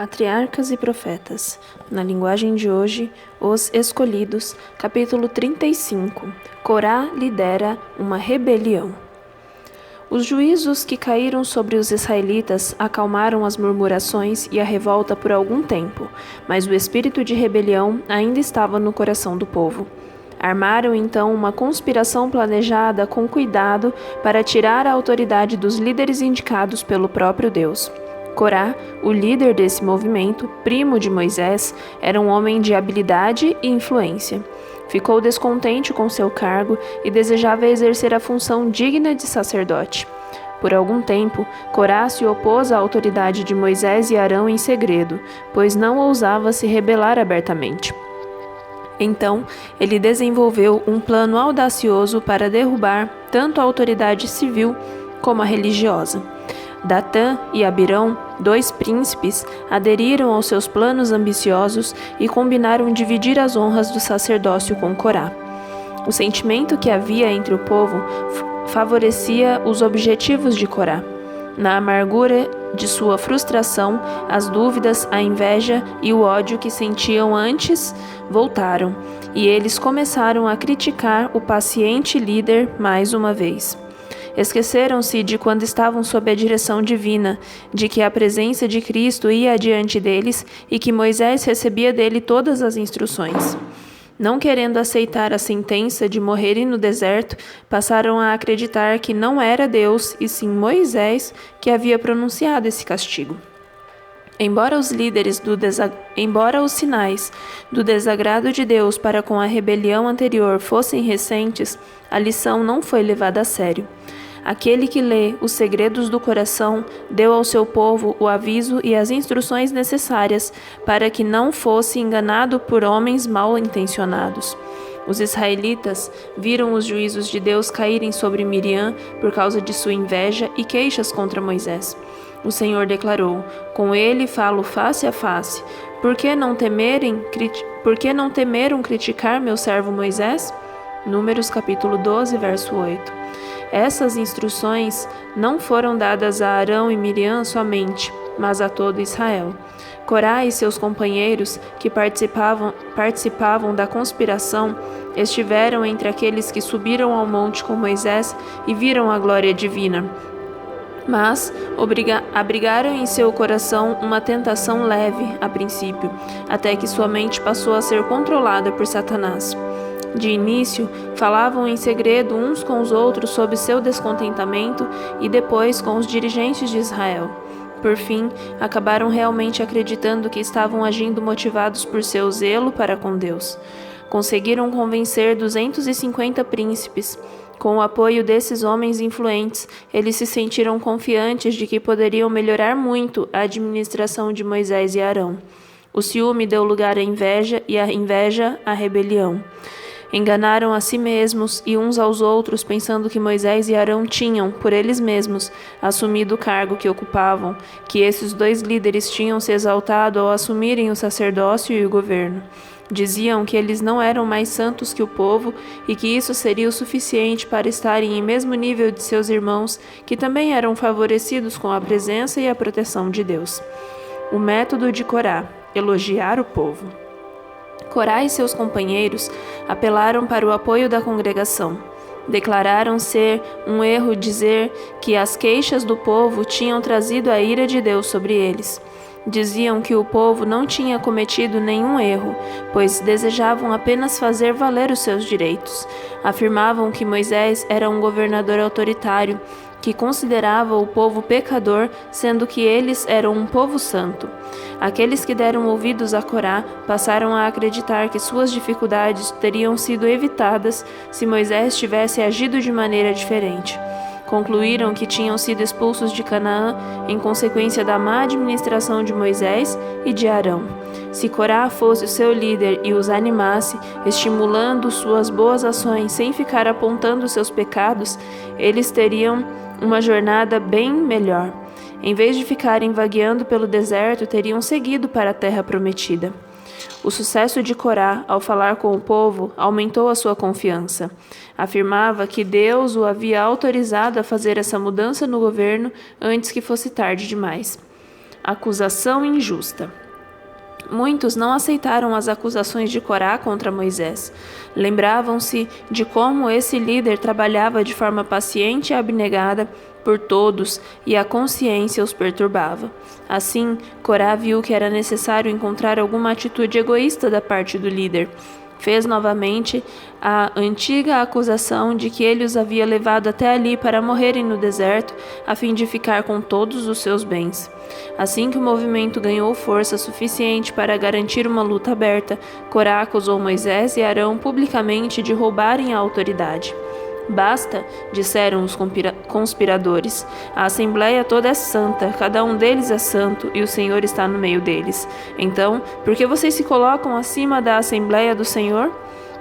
Patriarcas e Profetas. Na linguagem de hoje, Os Escolhidos, capítulo 35. Corá lidera uma rebelião. Os juízos que caíram sobre os israelitas acalmaram as murmurações e a revolta por algum tempo, mas o espírito de rebelião ainda estava no coração do povo. Armaram então uma conspiração planejada com cuidado para tirar a autoridade dos líderes indicados pelo próprio Deus. Corá, o líder desse movimento, primo de Moisés, era um homem de habilidade e influência. Ficou descontente com seu cargo e desejava exercer a função digna de sacerdote. Por algum tempo, Corá se opôs à autoridade de Moisés e Arão em segredo, pois não ousava se rebelar abertamente. Então, ele desenvolveu um plano audacioso para derrubar tanto a autoridade civil como a religiosa. Datã e Abirão, dois príncipes, aderiram aos seus planos ambiciosos e combinaram dividir as honras do sacerdócio com Corá. O sentimento que havia entre o povo favorecia os objetivos de Corá. Na amargura de sua frustração, as dúvidas, a inveja e o ódio que sentiam antes voltaram, e eles começaram a criticar o paciente líder mais uma vez. Esqueceram-se de quando estavam sob a direção divina, de que a presença de Cristo ia adiante deles e que Moisés recebia dele todas as instruções. Não querendo aceitar a sentença de morrerem no deserto, passaram a acreditar que não era Deus, e sim Moisés, que havia pronunciado esse castigo. Embora os sinais do desagrado de Deus para com a rebelião anterior fossem recentes, a lição não foi levada a sério. Aquele que lê os segredos do coração deu ao seu povo o aviso e as instruções necessárias para que não fosse enganado por homens mal intencionados. Os israelitas viram os juízos de Deus caírem sobre Miriam por causa de sua inveja e queixas contra Moisés. O Senhor declarou: "Com ele falo face a face. Por que não temeram criticar meu servo Moisés?" Números capítulo 12, verso 8. Essas instruções não foram dadas a Arão e Miriam somente, mas a todo Israel. Corá e seus companheiros, que participavam da conspiração, estiveram entre aqueles que subiram ao monte com Moisés e viram a glória divina. Mas abrigaram em seu coração uma tentação leve, a princípio, até que sua mente passou a ser controlada por Satanás. De início, falavam em segredo uns com os outros sobre seu descontentamento e depois com os dirigentes de Israel. Por fim, acabaram realmente acreditando que estavam agindo motivados por seu zelo para com Deus. Conseguiram convencer 250 príncipes. Com o apoio desses homens influentes, eles se sentiram confiantes de que poderiam melhorar muito a administração de Moisés e Arão. O ciúme deu lugar à inveja e a inveja à rebelião. Enganaram a si mesmos e uns aos outros, pensando que Moisés e Arão tinham, por eles mesmos, assumido o cargo que ocupavam, que esses dois líderes tinham se exaltado ao assumirem o sacerdócio e o governo. Diziam que eles não eram mais santos que o povo e que isso seria o suficiente para estarem em mesmo nível de seus irmãos, que também eram favorecidos com a presença e a proteção de Deus. O método de Corá: elogiar o povo. Corá e seus companheiros apelaram para o apoio da congregação. Declararam ser um erro dizer que as queixas do povo tinham trazido a ira de Deus sobre eles. Diziam que o povo não tinha cometido nenhum erro, pois desejavam apenas fazer valer os seus direitos. Afirmavam que Moisés era um governador autoritário, que considerava o povo pecador, sendo que eles eram um povo santo. Aqueles que deram ouvidos a Corá passaram a acreditar que suas dificuldades teriam sido evitadas se Moisés tivesse agido de maneira diferente. Concluíram que tinham sido expulsos de Canaã em consequência da má administração de Moisés e de Arão. Se Corá fosse o seu líder e os animasse, estimulando suas boas ações sem ficar apontando seus pecados, eles teriam uma jornada bem melhor. Em vez de ficarem vagueando pelo deserto, teriam seguido para a terra prometida. O sucesso de Corá ao falar com o povo aumentou a sua confiança. Afirmava que Deus o havia autorizado a fazer essa mudança no governo antes que fosse tarde demais. Acusação injusta. Muitos não aceitaram as acusações de Corá contra Moisés. Lembravam-se de como esse líder trabalhava de forma paciente e abnegada por todos e a consciência os perturbava. Assim, Corá viu que era necessário encontrar alguma atitude egoísta da parte do líder. Fez novamente a antiga acusação de que ele os havia levado até ali para morrerem no deserto, a fim de ficar com todos os seus bens. Assim que o movimento ganhou força suficiente para garantir uma luta aberta, Corá acusou Moisés e Arão publicamente de roubarem a autoridade. Basta, disseram os conspiradores. A assembleia toda é santa, cada um deles é santo, e o Senhor está no meio deles. Então, por que vocês se colocam acima da assembleia do Senhor?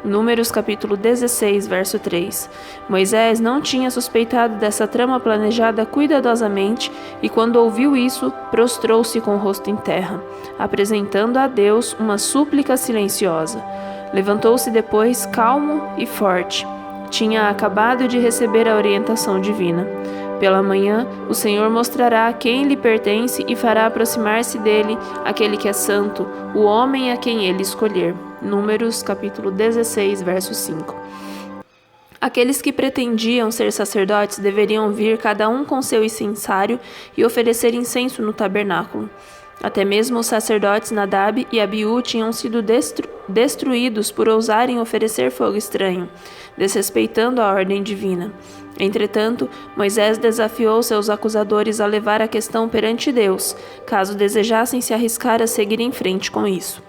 Números capítulo 16, verso 3. Moisés não tinha suspeitado dessa trama planejada cuidadosamente e, quando ouviu isso, prostrou-se com o rosto em terra, apresentando a Deus uma súplica silenciosa. Levantou-se depois, calmo e forte. Tinha acabado de receber a orientação divina. Pela manhã, o Senhor mostrará a quem lhe pertence e fará aproximar-se dele aquele que é santo, o homem a quem ele escolher. Números, capítulo 16, verso 5. Aqueles que pretendiam ser sacerdotes deveriam vir cada um com seu incensário e oferecer incenso no tabernáculo. Até mesmo os sacerdotes Nadab e Abiú tinham sido destruídos por ousarem oferecer fogo estranho, desrespeitando a ordem divina. Entretanto, Moisés desafiou seus acusadores a levar a questão perante Deus, caso desejassem se arriscar a seguir em frente com isso.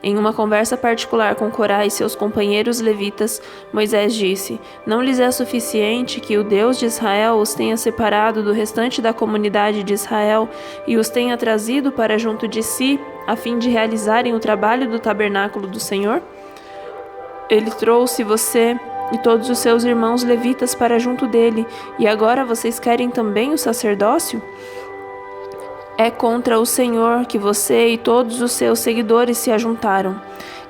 Em uma conversa particular com Corá e seus companheiros levitas, Moisés disse: Não lhes é suficiente que o Deus de Israel os tenha separado do restante da comunidade de Israel e os tenha trazido para junto de si, a fim de realizarem o trabalho do tabernáculo do Senhor? Ele trouxe você e todos os seus irmãos levitas para junto dele, e agora vocês querem também o sacerdócio? É contra o Senhor que você e todos os seus seguidores se ajuntaram.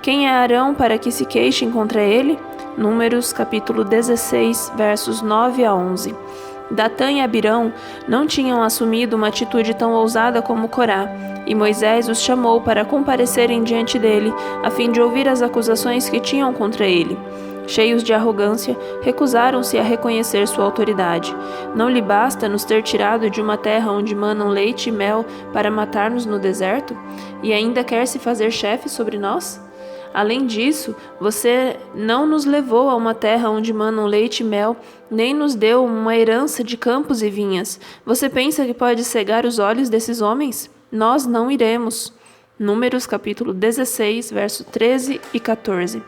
Quem é Arão para que se queixem contra ele? Números capítulo 16, versos 9 a 11. Datã e Abirão não tinham assumido uma atitude tão ousada como Corá, e Moisés os chamou para comparecerem diante dele, a fim de ouvir as acusações que tinham contra ele. Cheios de arrogância, recusaram-se a reconhecer sua autoridade. Não lhe basta nos ter tirado de uma terra onde manam leite e mel para matar-nos no deserto? E ainda quer se fazer chefe sobre nós? Além disso, você não nos levou a uma terra onde manam leite e mel, nem nos deu uma herança de campos e vinhas. Você pensa que pode cegar os olhos desses homens? Nós não iremos. Números capítulo 16, verso 13 e 14.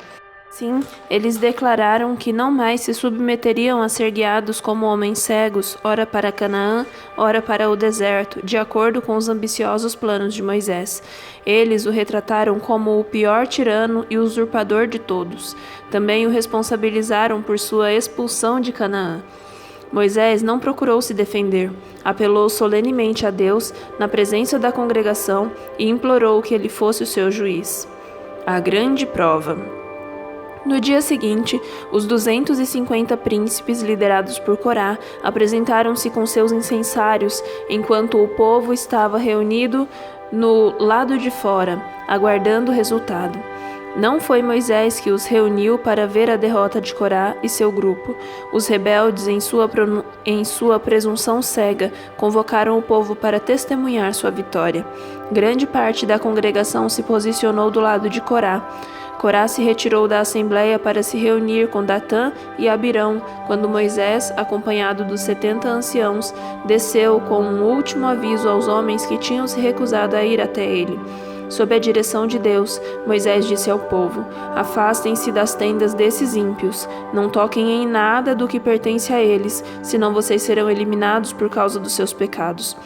Sim, eles declararam que não mais se submeteriam a ser guiados como homens cegos, ora para Canaã, ora para o deserto, de acordo com os ambiciosos planos de Moisés. Eles o retrataram como o pior tirano e usurpador de todos. Também o responsabilizaram por sua expulsão de Canaã. Moisés não procurou se defender, apelou solenemente a Deus na presença da congregação e implorou que ele fosse o seu juiz. A grande prova. No dia seguinte, os 250 príncipes liderados por Corá apresentaram-se com seus incensários, enquanto o povo estava reunido no lado de fora, aguardando o resultado. Não foi Moisés que os reuniu para ver a derrota de Corá e seu grupo. Os rebeldes, em sua presunção cega, convocaram o povo para testemunhar sua vitória. Grande parte da congregação se posicionou do lado de Corá. Corá se retirou da assembleia para se reunir com Datã e Abirão, quando Moisés, acompanhado dos 70 anciãos, desceu com um último aviso aos homens que tinham se recusado a ir até ele. Sob a direção de Deus, Moisés disse ao povo: Afastem-se das tendas desses ímpios, não toquem em nada do que pertence a eles, senão vocês serão eliminados por causa dos seus pecados.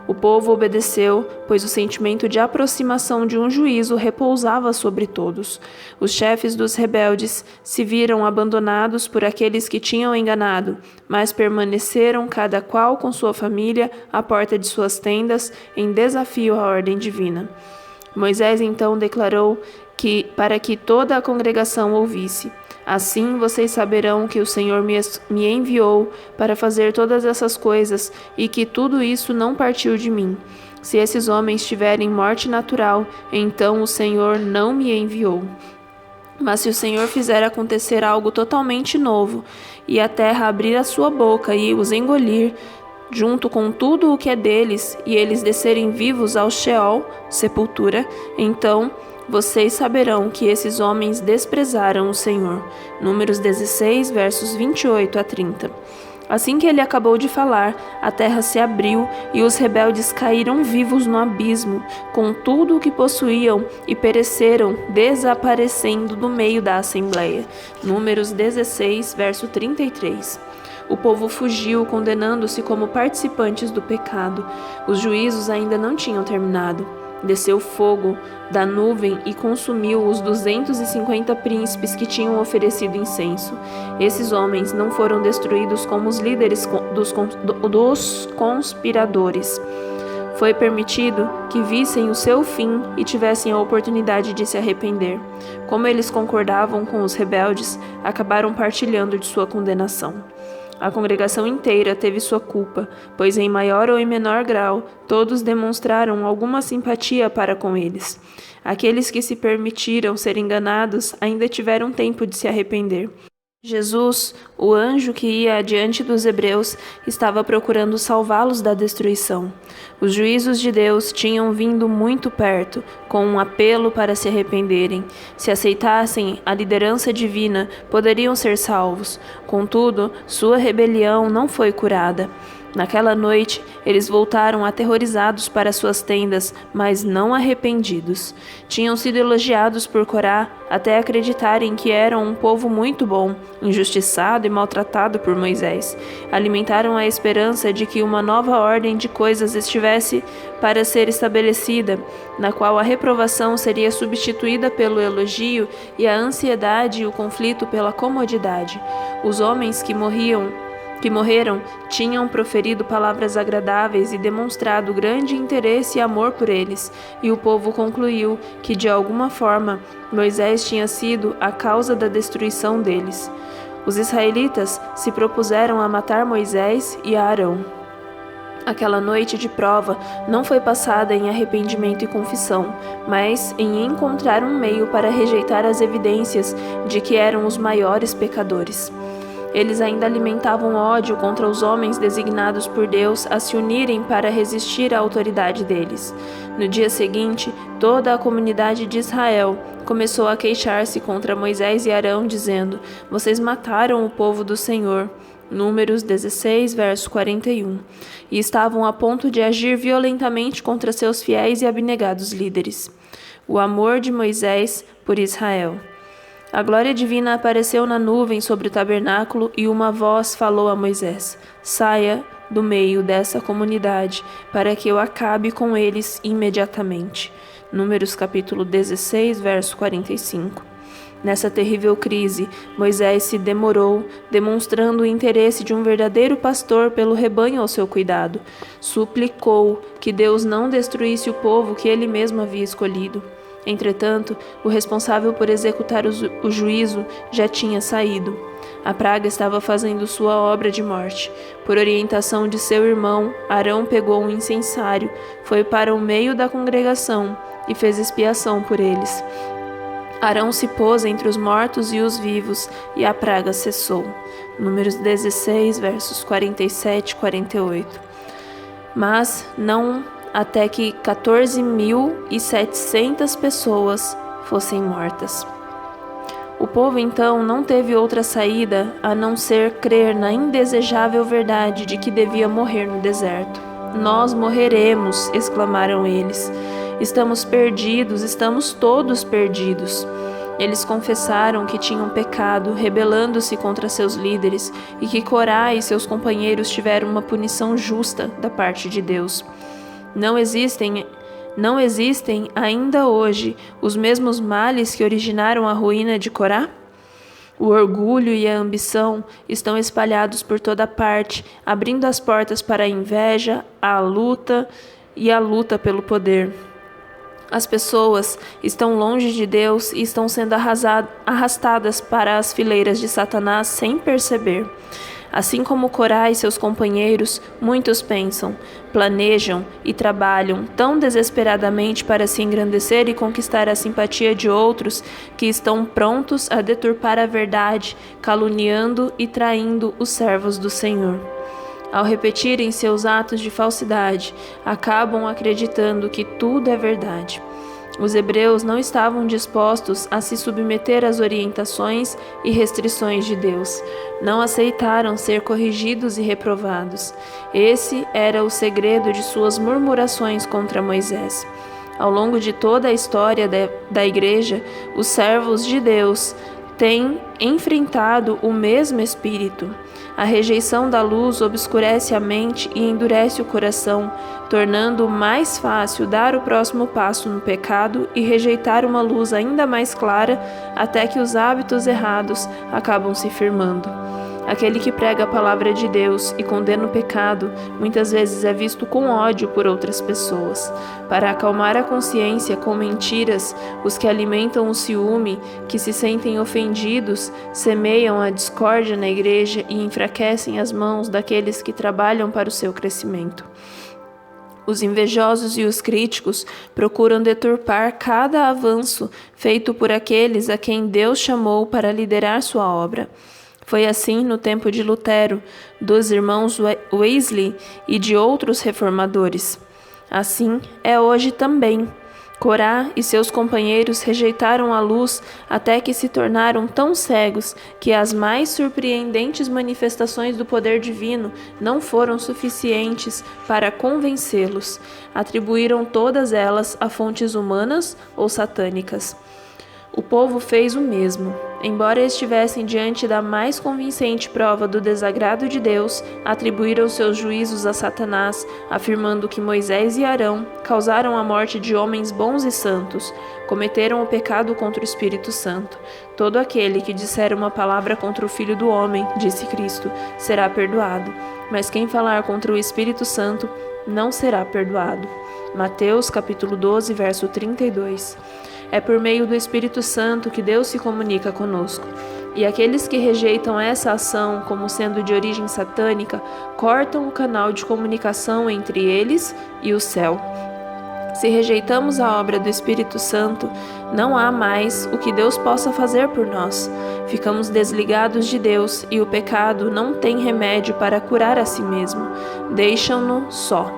O povo obedeceu, pois o sentimento de aproximação de um juízo repousava sobre todos. Os chefes dos rebeldes se viram abandonados por aqueles que tinham enganado, mas permaneceram cada qual com sua família à porta de suas tendas, em desafio à ordem divina. Moisés então declarou para que toda a congregação ouvisse. Assim vocês saberão que o Senhor me enviou para fazer todas essas coisas e que tudo isso não partiu de mim. Se esses homens tiverem morte natural, então o Senhor não me enviou. Mas se o Senhor fizer acontecer algo totalmente novo, e a terra abrir a sua boca e os engolir, junto com tudo o que é deles, e eles descerem vivos ao Sheol, sepultura, então vocês saberão que esses homens desprezaram o Senhor. Números 16, versos 28 a 30. Assim que ele acabou de falar, a terra se abriu e os rebeldes caíram vivos no abismo, com tudo o que possuíam, e pereceram, desaparecendo do meio da assembleia. Números 16, verso 33. O povo fugiu, condenando-se como participantes do pecado. Os juízos ainda não tinham terminado. Desceu fogo da nuvem e consumiu os 250 príncipes que tinham oferecido incenso. Esses homens não foram destruídos como os líderes dos conspiradores. Foi permitido que vissem o seu fim e tivessem a oportunidade de se arrepender. Como eles concordavam com os rebeldes, acabaram partilhando de sua condenação. A congregação inteira teve sua culpa, pois em maior ou em menor grau, todos demonstraram alguma simpatia para com eles. Aqueles que se permitiram ser enganados ainda tiveram tempo de se arrepender. Jesus, o anjo que ia adiante dos hebreus, estava procurando salvá-los da destruição. Os juízos de Deus tinham vindo muito perto, com um apelo para se arrependerem. Se aceitassem a liderança divina, poderiam ser salvos. Contudo, sua rebelião não foi curada. Naquela noite, eles voltaram aterrorizados para suas tendas, mas não arrependidos. Tinham sido elogiados por Corá até acreditarem que eram um povo muito bom, injustiçado e maltratado por Moisés. Alimentaram a esperança de que uma nova ordem de coisas estivesse para ser estabelecida, na qual a reprovação seria substituída pelo elogio e a ansiedade e o conflito pela comodidade. Os homens que morreram tinham proferido palavras agradáveis e demonstrado grande interesse e amor por eles, e o povo concluiu que, de alguma forma, Moisés tinha sido a causa da destruição deles. Os israelitas se propuseram a matar Moisés e Arão. Aquela noite de prova não foi passada em arrependimento e confissão, mas em encontrar um meio para rejeitar as evidências de que eram os maiores pecadores. Eles ainda alimentavam ódio contra os homens designados por Deus a se unirem para resistir à autoridade deles. No dia seguinte, toda a comunidade de Israel começou a queixar-se contra Moisés e Arão, dizendo: "Vocês mataram o povo do Senhor." Números 16, verso 41. E estavam a ponto de agir violentamente contra seus fiéis e abnegados líderes. O amor de Moisés por Israel. A glória divina apareceu na nuvem sobre o tabernáculo e uma voz falou a Moisés: "Saia do meio dessa comunidade, para que eu acabe com eles imediatamente." Números capítulo 16, verso 45. Nessa terrível crise, Moisés se demorou, demonstrando o interesse de um verdadeiro pastor pelo rebanho ao seu cuidado. Suplicou que Deus não destruísse o povo que ele mesmo havia escolhido. Entretanto, o responsável por executar o juízo já tinha saído. A praga estava fazendo sua obra de morte. Por orientação de seu irmão, Arão pegou um incensário, foi para o meio da congregação e fez expiação por eles. Arão se pôs entre os mortos e os vivos, e a praga cessou. Números 16, versos 47 e 48. Mas não até que 14.700 pessoas fossem mortas. O povo então não teve outra saída a não ser crer na indesejável verdade de que devia morrer no deserto. "Nós morreremos", exclamaram eles. "Estamos perdidos, estamos todos perdidos." Eles confessaram que tinham pecado, rebelando-se contra seus líderes, e que Corá e seus companheiros tiveram uma punição justa da parte de Deus. Não existem ainda hoje os mesmos males que originaram a ruína de Corá? O orgulho e a ambição estão espalhados por toda parte, abrindo as portas para a inveja, a luta pelo poder. As pessoas estão longe de Deus e estão sendo arrastadas para as fileiras de Satanás sem perceber. Assim como Corá e seus companheiros, muitos pensam, planejam e trabalham tão desesperadamente para se engrandecer e conquistar a simpatia de outros que estão prontos a deturpar a verdade, caluniando e traindo os servos do Senhor. Ao repetirem seus atos de falsidade, acabam acreditando que tudo é verdade. Os hebreus não estavam dispostos a se submeter às orientações e restrições de Deus. Não aceitaram ser corrigidos e reprovados. Esse era o segredo de suas murmurações contra Moisés. Ao longo de toda a história da igreja, os servos de Deus têm enfrentado o mesmo espírito. A rejeição da luz obscurece a mente e endurece o coração, tornando mais fácil dar o próximo passo no pecado e rejeitar uma luz ainda mais clara até que os hábitos errados acabam se firmando. Aquele que prega a palavra de Deus e condena o pecado, muitas vezes é visto com ódio por outras pessoas. Para acalmar a consciência com mentiras, os que alimentam o ciúme, que se sentem ofendidos, semeiam a discórdia na igreja e enfraquecem as mãos daqueles que trabalham para o seu crescimento. Os invejosos e os críticos procuram deturpar cada avanço feito por aqueles a quem Deus chamou para liderar sua obra. Foi assim no tempo de Lutero, dos irmãos Wesley e de outros reformadores. Assim é hoje também. Corá e seus companheiros rejeitaram a luz até que se tornaram tão cegos que as mais surpreendentes manifestações do poder divino não foram suficientes para convencê-los. Atribuíram todas elas a fontes humanas ou satânicas. O povo fez o mesmo. Embora estivessem diante da mais convincente prova do desagrado de Deus, atribuíram seus juízos a Satanás, afirmando que Moisés e Arão causaram a morte de homens bons e santos, cometeram o pecado contra o Espírito Santo. Todo aquele que disser uma palavra contra o Filho do Homem, disse Cristo, será perdoado, mas quem falar contra o Espírito Santo não será perdoado. Mateus capítulo 12, verso 32. É por meio do Espírito Santo que Deus se comunica conosco. E aqueles que rejeitam essa ação como sendo de origem satânica, cortam o canal de comunicação entre eles e o céu. Se rejeitamos a obra do Espírito Santo, não há mais o que Deus possa fazer por nós. Ficamos desligados de Deus e o pecado não tem remédio para curar a si mesmo. Deixam-no só.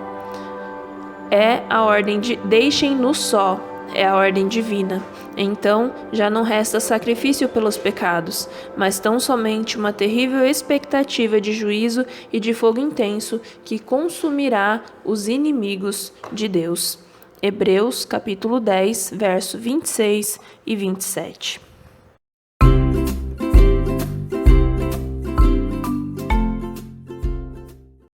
Deixem-no só. É a ordem divina. Então, já não resta sacrifício pelos pecados, mas tão somente uma terrível expectativa de juízo e de fogo intenso que consumirá os inimigos de Deus. Hebreus, capítulo 10, verso 26 e 27.